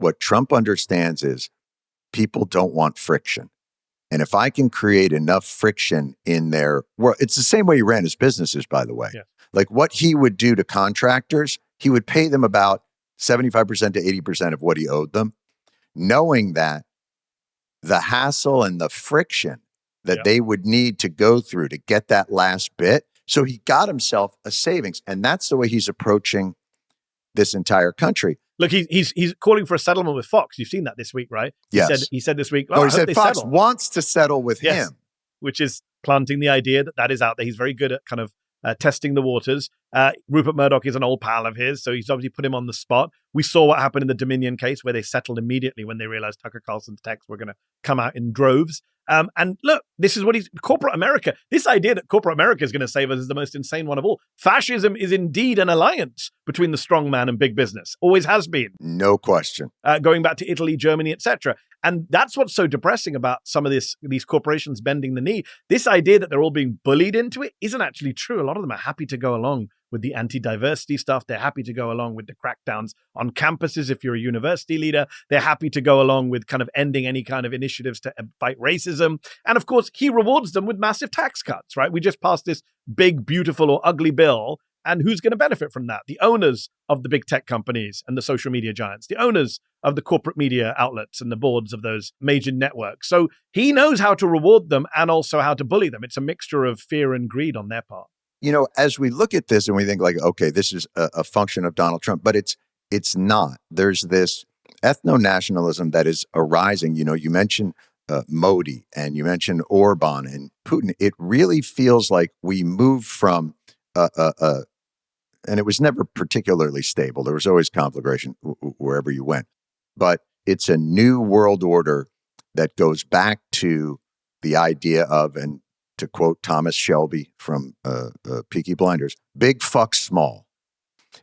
what Trump understands is people don't want friction. And if I can create enough friction in their world, it's the same way he ran his businesses, by the way. Yeah. Like what he would do to contractors, he would pay them about 75% to 80% of what he owed them, knowing that the hassle and the friction that they would need to go through to get that last bit. So he got himself a savings. And that's the way he's approaching this entire country. Look, he's calling for a settlement with Fox. You've seen that this week, right? Yes. He said this week, he said Fox wants to settle with him. Which is planting the idea that is out there. He's very good at kind of testing the waters. Rupert Murdoch is an old pal of his, so he's obviously put him on the spot. We saw what happened in the Dominion case where they settled immediately when they realized Tucker Carlson's texts were going to come out in droves. And look, this is what corporate America, this idea that corporate America is going to save us is the most insane one of all. Fascism is indeed an alliance between the strong man and big business. Always has been. No question. Going back to Italy, Germany, etc. And that's what's so depressing about some of these corporations bending the knee. This idea that they're all being bullied into it isn't actually true. A lot of them are happy to go along with the anti-diversity stuff. They're happy to go along with the crackdowns on campuses if you're a university leader. They're happy to go along with kind of ending any kind of initiatives to fight racism. And of course, he rewards them with massive tax cuts, right? We just passed this big, beautiful or ugly bill. And who's going to benefit from that? The owners of the big tech companies and the social media giants, the owners of the corporate media outlets and the boards of those major networks. So he knows how to reward them and also how to bully them. It's a mixture of fear and greed on their part. You know, as we look at this and we think like, okay, this is a function of Donald Trump, but it's not. There's this ethno-nationalism that is arising. You know, you mentioned Modi and you mentioned Orban and Putin. It really feels like we moved from and it was never particularly stable. There was always conflagration wherever you went. But it's a new world order that goes back to the idea of, and to quote Thomas Shelby from Peaky Blinders, big fuck small.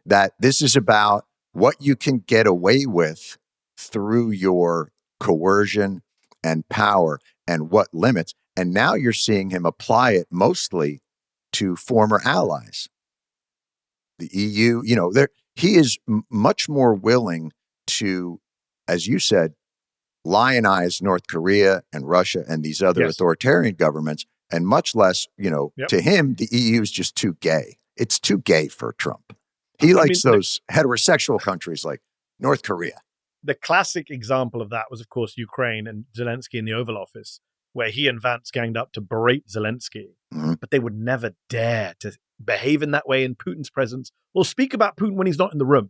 That this is about what you can get away with through your coercion and power and what limits. And now you're seeing him apply it mostly to former allies. The EU, you know, he is much more willing to, as you said, lionize North Korea and Russia and these other authoritarian governments, and much less, you know, to him, the EU is just too gay. It's too gay for Trump. He likes those heterosexual countries like North Korea. The classic example of that was, of course, Ukraine and Zelensky in the Oval Office, where he and Vance ganged up to berate Zelensky, but they would never dare to behave in that way in Putin's presence or speak about Putin when he's not in the room.